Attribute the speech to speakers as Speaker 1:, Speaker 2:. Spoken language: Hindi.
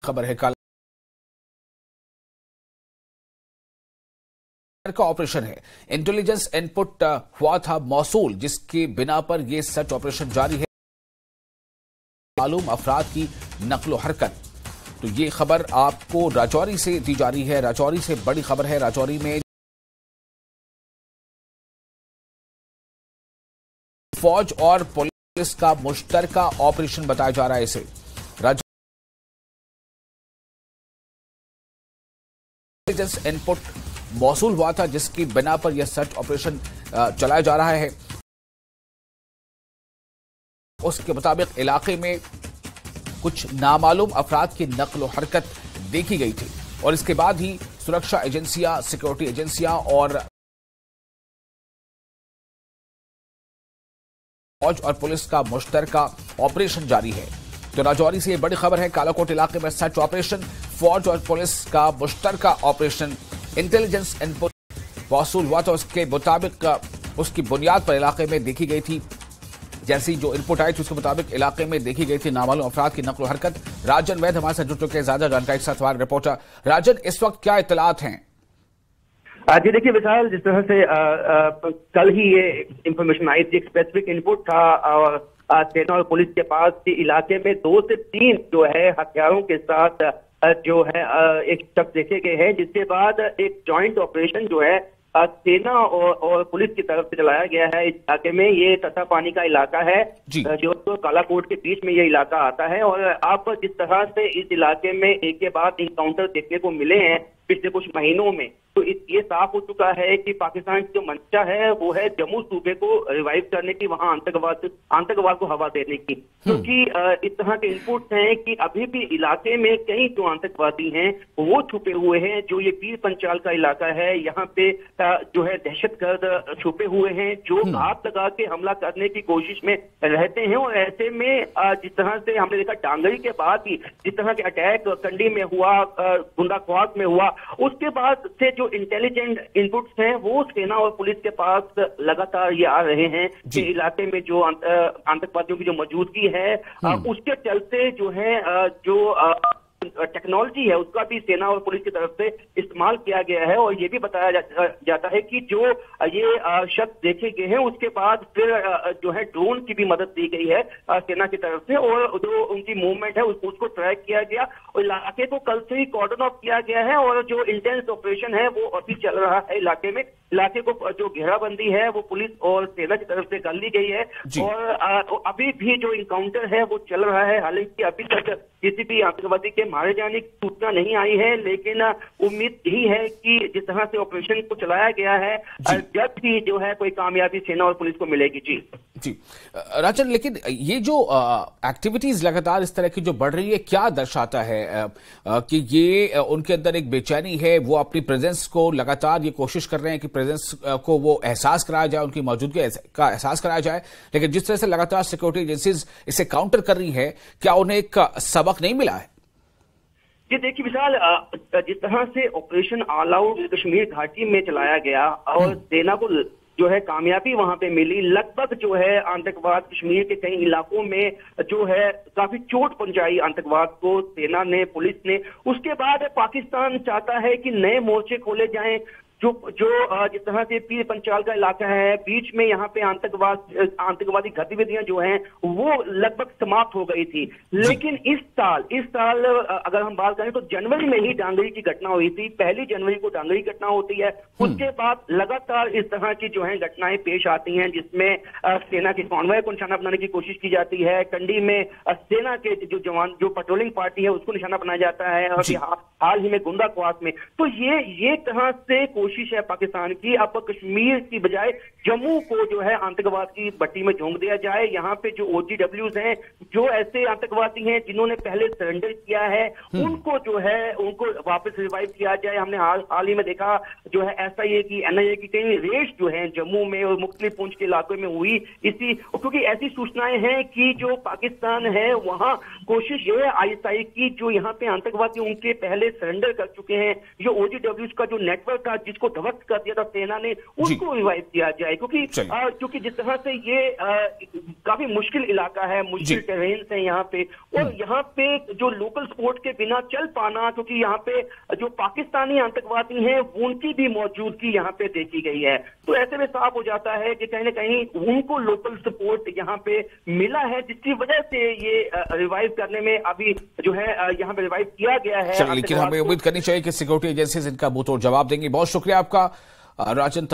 Speaker 1: खबर है। का ऑपरेशन है, इंटेलिजेंस इनपुट हुआ था मौसूल, जिसके बिना पर यह सर्च ऑपरेशन जारी है। मालूम अफराद की नकलो हरकत। तो ये खबर आपको राजौरी से दी जा रही है। राजौरी से बड़ी खबर है। राजौरी में फौज और पुलिस का मुश्तरका ऑपरेशन बताया जा रहा है। इसे इंटेलिजेंस इनपुट मौसूल हुआ था, जिसकी बिना पर यह सर्च ऑपरेशन चलाया जा रहा है। उसके मुताबिक इलाके में कुछ नामालूम अफराद की नकलो हरकत देखी गई थी और इसके बाद ही सुरक्षा एजेंसियां, सिक्योरिटी एजेंसियां और फौज और पुलिस का मुश्तरका ऑपरेशन जारी है। तो राजौरी से यह बड़ी खबर है। कालाकोट इलाके में सर्च ऑपरेशन, फौज और पुलिस का मुश्तरका ऑपरेशन, इंटेलिजेंस इनपुट मौसूल हुआ था। उसके मुताबिक उसकी बुनियाद पर इलाके में देखी गई थी, जैसी जो इनपुट आई थी उसके मुताबिक इलाके में देखी गई थी नामालूम अफराद की नकलो हरकत। राजन वैद हमारे साथ जुड़ चुके हैं ज्यादा जानकारी के साथ। हमारे रिपोर्टर राजन, इस वक्त क्या इत्तलात हैं?
Speaker 2: जी देखिए विशाल, जिस तरह से कल ही ये इंफॉर्मेशन आई थी, एक स्पेसिफिक इनपुट था और सेना और पुलिस के पास कि इलाके में 2 से 3 जो है हथियारों के साथ जो है एक शख्स देखे गए हैं, जिसके बाद एक जॉइंट ऑपरेशन जो है सेना और पुलिस की तरफ से चलाया गया है। इस इलाके में ये तथा पानी का इलाका है, जो तो कालाकोट के बीच में ये इलाका आता है। और आप जिस तरह से इस इलाके में एक के बाद इनकाउंटर देखने को मिले हैं पिछले कुछ महीनों में, तो ये साफ हो चुका है कि पाकिस्तान की जो मंशा है वो है जम्मू सूबे को रिवाइव करने की, वहां आतंकवाद को हवा देने की। क्योंकि इस तरह के इनपुट्स हैं कि अभी भी इलाके में कई जो आतंकवादी हैं वो छुपे हुए हैं। जो ये पीर पंचाल का इलाका है, यहाँ पे जो है दहशतगर्द छुपे हुए हैं जो घात लगा के हमला करने की कोशिश में रहते हैं। और ऐसे में जिस तरह से हमने देखा डांगरी के बाद ही जिस तरह के अटैक कंडी में हुआ, गुंडाख्वास में हुआ, उसके बाद से जो इंटेलिजेंट इनपुट्स हैं वो सेना और पुलिस के पास लगातार ये आ रहे हैं कि इलाके में जो आतंकवादियों की जो मौजूदगी है उसके चलते जो है जो टेक्नोलॉजी है उसका भी सेना और पुलिस की तरफ से इस्तेमाल किया गया है। और ये भी बताया जाता है कि जो ये शख्स देखे गए हैं उसके बाद फिर जो है ड्रोन की भी मदद दी गई है सेना की तरफ से, और जो उनकी मूवमेंट है उसको ट्रैक किया गया और इलाके को कल से ही कॉर्डन ऑफ किया गया है। और जो इंटेंस ऑपरेशन है वो अभी चल रहा है इलाके में। इलाके को जो घेराबंदी है वो पुलिस और सेना की तरफ से कर ली गई है और अभी भी जो इनकाउंटर है वो चल रहा है। हालांकि अभी तक किसी भी आतंकवादी के मारे जाने की सूचना नहीं आई है, लेकिन उम्मीद यही है कि जिस तरह से ऑपरेशन को चलाया गया है जब भी जो है कोई कामयाबी सेना और पुलिस को मिलेगी। जी
Speaker 1: राजन, लेकिन ये जो एक्टिविटीज लगातार इस तरह की जो बढ़ रही है, क्या दर्शाता है कि ये उनके अंदर एक बेचैनी है, वो अपनी प्रेजेंस को लगातार ये कोशिश कर रहे हैं कि प्रेजेंस को वो एहसास कराया जाए, उनकी मौजूदगी का एहसास कराया जाए, लेकिन जिस तरह से लगातार सिक्योरिटी एजेंसीज इसे काउंटर कर रही है, क्या उन्हें एक सबक नहीं मिला है?
Speaker 2: जी देखिए विशाल, जिस तरह से ऑपरेशन ऑल आउट कश्मीर घाटी में चलाया गया और सेना को जो है कामयाबी वहां पे मिली, लगभग जो है आतंकवाद कश्मीर के कई इलाकों में जो है काफी चोट पहुंचाई आतंकवाद को सेना ने, पुलिस ने। उसके बाद पाकिस्तान चाहता है कि नए मोर्चे खोले जाएं। जो जिस तरह से पीर पंचाल का इलाका है, बीच में यहाँ पे आतंकवादी गतिविधियां जो हैं वो लगभग समाप्त हो गई थी। लेकिन इस साल अगर हम बात करें तो जनवरी में ही डांगरी की घटना हुई थी। 1 जनवरी को डांगरी घटना होती है, उसके बाद लगातार इस तरह की जो है घटनाएं पेश आती हैं जिसमें सेना के कॉन्वॉय को निशाना बनाने की कोशिश की जाती है। कंडी में सेना के जो जवान, जो पेट्रोलिंग पार्टी है उसको निशाना बनाया जाता है, और हाल ही में गुंडाख्वास में। तो ये तरह से कोशिश है पाकिस्तान की, अब कश्मीर की बजाय जम्मू को जो है आतंकवाद की भट्टी में झोंक दिया जाए। यहाँ पे जो OGWs हैं, जो ऐसे आतंकवादी हैं जिन्होंने पहले सरेंडर किया है, उनको जो है उनको वापस रिवाइव किया जाए। हमने हाल ही में देखा जो है SIA की, NIA की कई रेड जो है जम्मू में और मुख्तलिफ पूंछ के इलाकों में हुई, क्योंकि ऐसी सूचनाएं हैं कि जो पाकिस्तान है वहां कोशिश ये है ISI की, जो यहाँ पे आतंकवादी उनके पहले सरेंडर कर चुके हैं। जो OGWs का जो नेटवर्क था, जिस जिसको ध्वस्त कर दिया था सेना ने, उसको रिवाइव किया जाए, क्योंकि जिस तरह से ये काफी मुश्किल इलाका है, मुश्किल टेरेन्स है यहाँ पे, और यहाँ पे जो लोकल सपोर्ट के बिना चल पाना, क्योंकि यहाँ पे जो पाकिस्तानी आतंकवादी हैं उनकी भी मौजूदगी यहाँ पे देखी गई है। तो ऐसे में साफ हो जाता है कि कहीं ना कहीं उनको लोकल सपोर्ट यहाँ पे मिला है, जिसकी वजह से ये रिवाइव करने में अभी जो है यहाँ पे रिवाइव किया गया है।
Speaker 1: लेकिन हमें उम्मीद करनी चाहिए कि सिक्योरिटी एजेंसीज इनका मुंह तोड़ जवाब देंगी। बहुत शुक्रिया आपका राजन।